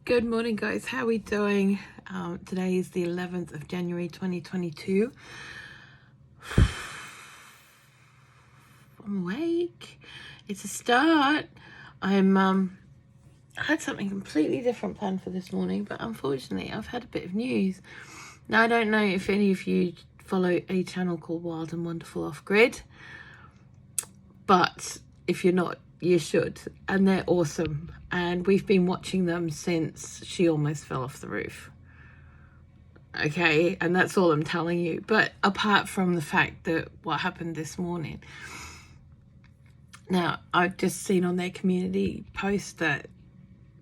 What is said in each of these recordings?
Good morning, guys. How are we doing? Today is the 11th of January 2022. I'm awake. It's a start. I had something completely different planned for this morning, but unfortunately I've had a bit of news. Now, I don't know if any of you follow a channel called Wild and Wonderful Off Grid, but if you're not, you should, and they're awesome, and we've been watching them since she almost fell off the roof. Okay, and that's all I'm telling you. But apart from the fact that what happened this morning, now I've just seen on their community post that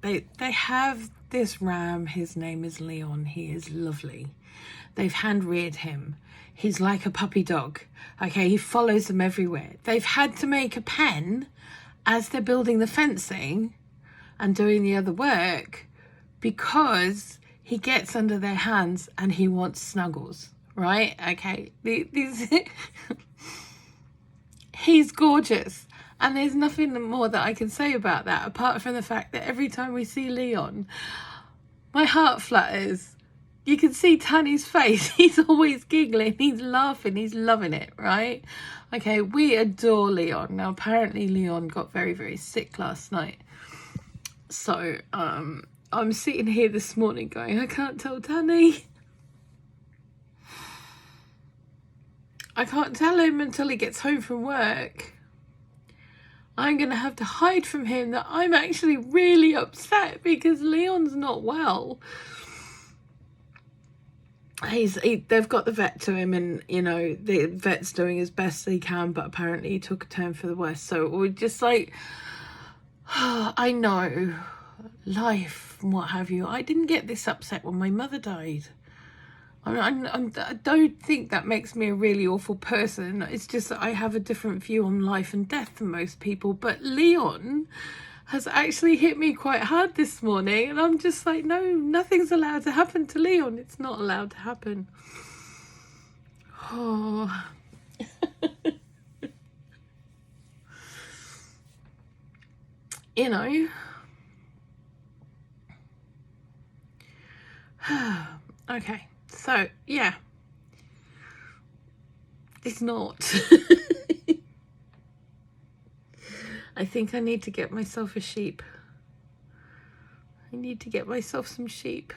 they have this ram. His name is Leon. He is lovely. They've hand reared him. He's like a puppy dog. Okay, he follows them everywhere. They've had to make a pen as they're building the fencing and doing the other work because he gets under their hands and he wants snuggles, right? Okay, he's gorgeous. And there's nothing more that I can say about that apart from the fact that every time we see Leon, my heart flutters. You can see Tanny's face. He's always giggling. He's laughing. He's loving it, right? Okay, we adore Leon. Now, apparently Leon got very, very sick last night. So, I'm sitting here this morning going, I can't tell Tanny. I can't tell him until he gets home from work. I'm going to have to hide from him that I'm actually really upset because Leon's not well. They've got the vet to him, and you know the vet's doing as best he can, but apparently he took a turn for the worse. So we're just like, I know life and what have you. I didn't get this upset when my mother died. I don't think that makes me a really awful person. It's just that I have a different view on life and death than most people. But Leon has actually hit me quite hard this morning, and I'm just like, no, nothing's allowed to happen to Leon. It's not allowed to happen. Oh. You know. Okay, so yeah, it's not. I think I need to get myself a sheep. I need to get myself some sheep.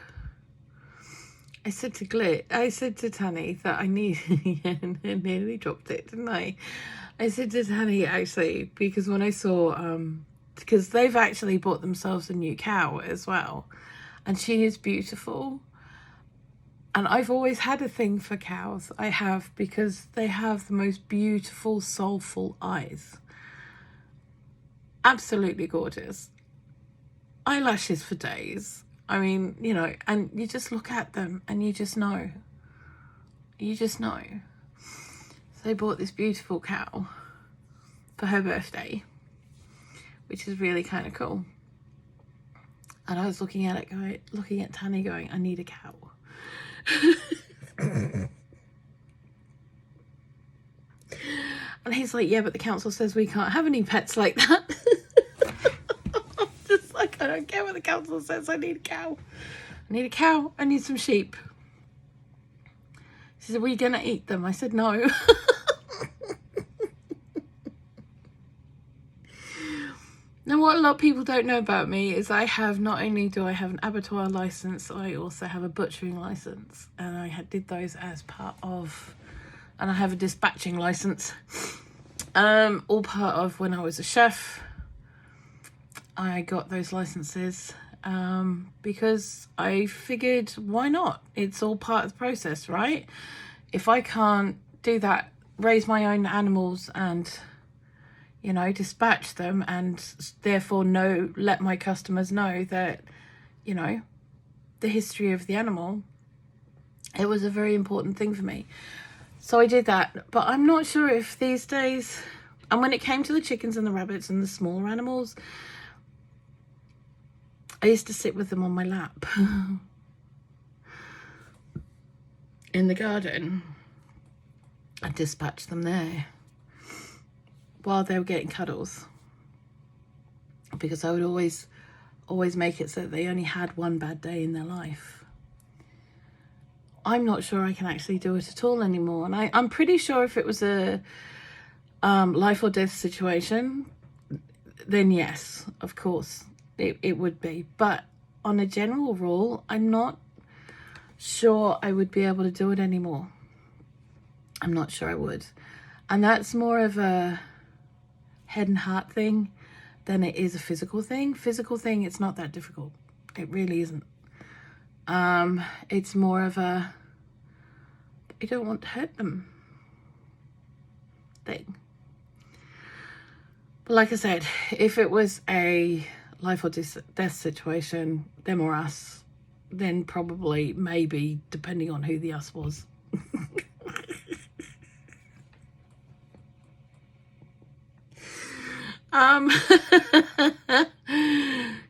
I said to Tanny that I need, I nearly dropped it, didn't I? I said to Tanny, actually, because when I saw, because they've actually bought themselves a new cow as well, and she is beautiful. And I've always had a thing for cows. I have, because they have the most beautiful, soulful eyes. Absolutely gorgeous. Eyelashes for days. I mean, you know, and you just look at them and you just know. You just know. So they bought this beautiful cow for her birthday, which is really kind of cool. And I was looking at it, looking at Tanny going, I need a cow. And he's like, yeah, but the council says we can't have any pets like that. I'm just like, I don't care what the council says. I need a cow. I need a cow. I need some sheep. She said, were you going to eat them? I said, no. Now, what a lot of people don't know about me is I have, not only do I have an abattoir license, I also have a butchering license. And I did those as part of, and I have a dispatching license. All part of when I was a chef. I got those licenses because I figured, why not? It's all part of the process, right? If I can't do that, raise my own animals and, you know, dispatch them, and therefore let my customers know that, you know, the history of the animal, it was a very important thing for me. So I did that, but I'm not sure if these days, and when it came to the chickens and the rabbits and the smaller animals, I used to sit with them on my lap in the garden and dispatch them there while they were getting cuddles, because I would always always make it so that they only had one bad day in their life. I'm not sure I can actually do it at all anymore. And I'm pretty sure if it was a life or death situation, then yes, of course, it would be. But on a general rule, I'm not sure I would be able to do it anymore. I'm not sure I would. And that's more of a head and heart thing than it is a physical thing. Physical thing, it's not that difficult. It really isn't. It's more of a, you don't want to hurt them thing. But like I said, if it was a life or death situation, them or us, then probably, maybe, depending on who the us was.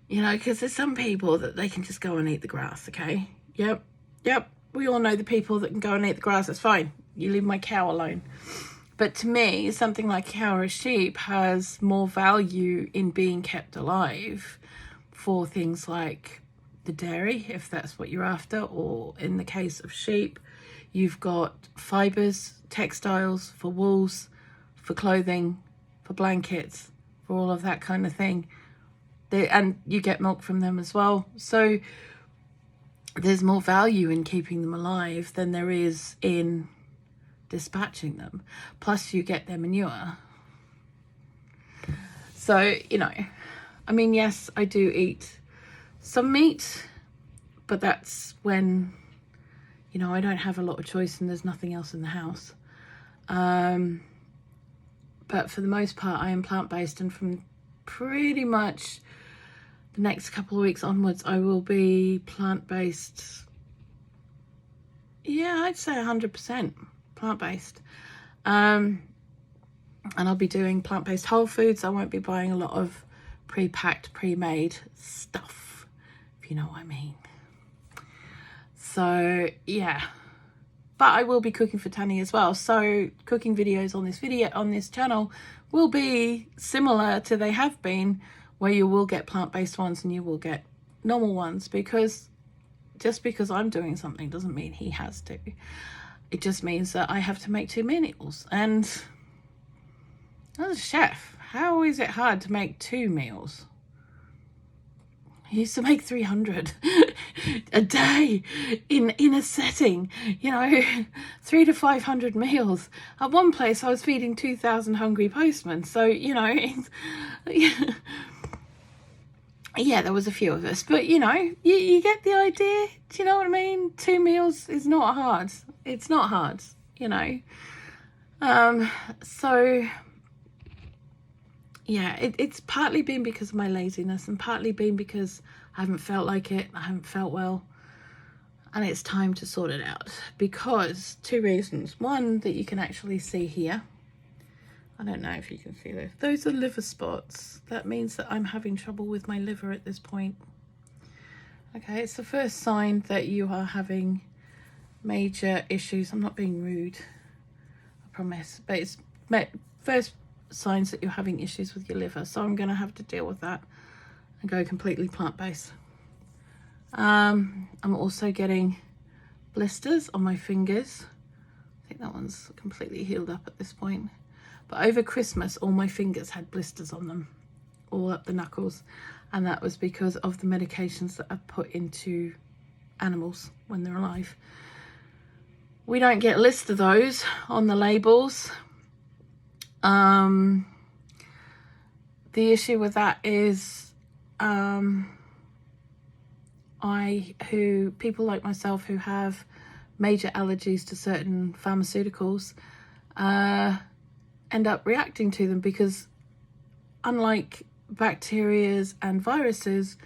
You know, because there's some people that they can just go and eat the grass, okay? Yep. We all know the people that can go and eat the grass. It's fine. You leave my cow alone. But to me, something like a cow or a sheep has more value in being kept alive for things like the dairy, if that's what you're after, or in the case of sheep, you've got fibres, textiles for wools, for clothing, for blankets, for all of that kind of thing. And you get milk from them as well. So there's more value in keeping them alive than there is in dispatching them. Plus you get their manure. So, you know, I mean, yes, I do eat some meat, but that's when, you know, I don't have a lot of choice and there's nothing else in the house. But for the most part, I am plant-based, and from pretty much the next couple of weeks onwards, I will be plant-based. Yeah, I'd say 100% plant-based. And I'll be doing plant-based whole foods. I won't be buying a lot of pre-packed, pre-made stuff, if you know what I mean. So, yeah. But I will be cooking for Tanny as well. So cooking videos on this channel will be similar to they have been, where you will get plant-based ones and you will get normal ones, because just because I'm doing something doesn't mean he has to. It just means that I have to make 2 meals. And as a chef, how is it hard to make 2 meals? I used to make 300 a day in a setting, you know, 300 to 500 meals. At one place I was feeding 2,000 hungry postmen. So, you know, yeah, there was a few of us, but you know, you get the idea. Do you know what I mean? 2 meals is not hard. It's not hard, you know. So yeah, it's partly been because of my laziness, and partly been because I haven't felt like it. I haven't felt well, and it's time to sort it out, because 2 reasons. One, that you can actually see here. I don't know if you can see those. Those are liver spots. That means that I'm having trouble with my liver at this point. Okay, it's the first sign that you are having major issues. I'm not being rude, I promise. But it's first signs that you're having issues with your liver. So I'm going to have to deal with that and go completely plant-based. I'm also getting blisters on my fingers. I think that one's completely healed up at this point. But over Christmas, all my fingers had blisters on them, all up the knuckles. And that was because of the medications that I've put into animals when they're alive. We don't get a list of those on the labels. The issue with that is people like myself who have major allergies to certain pharmaceuticals end up reacting to them, because unlike bacterias and viruses,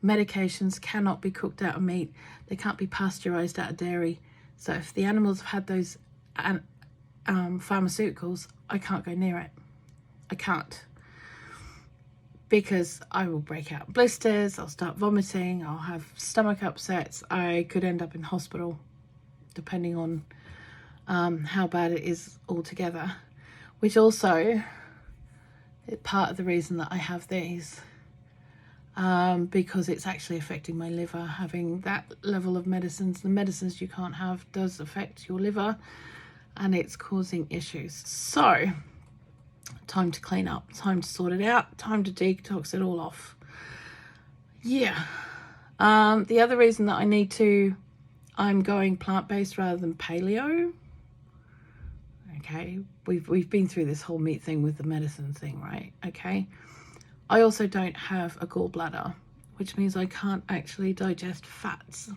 medications cannot be cooked out of meat. They can't be pasteurized out of dairy. So if the animals have had those pharmaceuticals, I can't go near it. I can't, because I will break out blisters, I'll start vomiting, I'll have stomach upsets, I could end up in hospital depending on how bad it is altogether, which also is part of the reason that I have these. because it's actually affecting my liver. Having that level of medicines, the medicines you can't have, does affect your liver, and it's causing issues. So time to clean up, time to sort it out, time to detox it all off. Yeah. The other reason that I'm going plant-based rather than paleo. Okay, we've been through this whole meat thing with the medicine thing, right? Okay. I also don't have a gallbladder, which means I can't actually digest fats,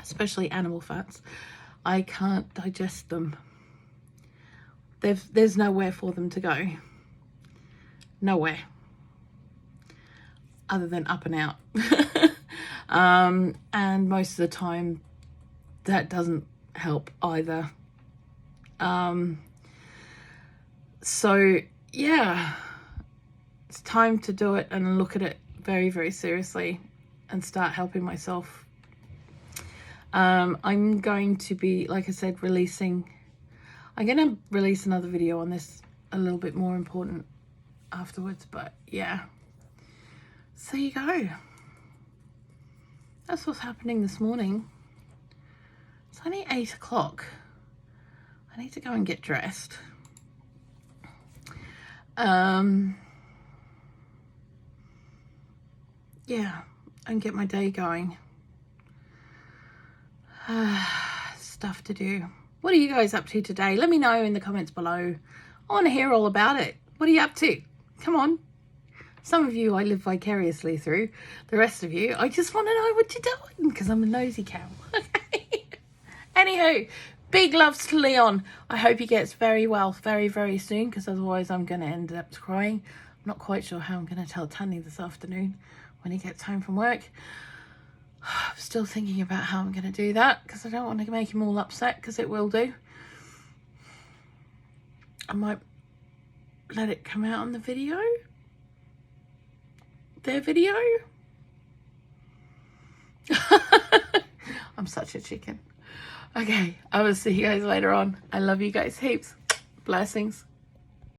especially animal fats. I can't digest them. There's nowhere for them to go. Nowhere. Other than up and out. And most of the time that doesn't help either. So yeah, it's time to do it and look at it very, very seriously and start helping myself. I'm going to be, like I said, I'm going to release another video on this, a little bit more important afterwards, but yeah. So you go. That's what's happening this morning. It's only 8 o'clock. I need to go and get dressed. Yeah, and get my day going. Stuff to do. What are you guys up to today? Let me know in the comments below. I want to hear all about it. What are you up to? Come on. Some of you I live vicariously through. The rest of you, I just want to know what you're doing because I'm a nosy cow. Anywho, big loves to Leon. I hope he gets very well very, very soon, because otherwise I'm going to end up crying. I'm not quite sure how I'm going to tell Tanny this afternoon when he gets home from work. I'm still thinking about how I'm going to do that, because I don't want to make him all upset, because it will do. I might let it come out on the video. Their video. I'm such a chicken. Okay, I will see you guys later on. I love you guys heaps. Blessings.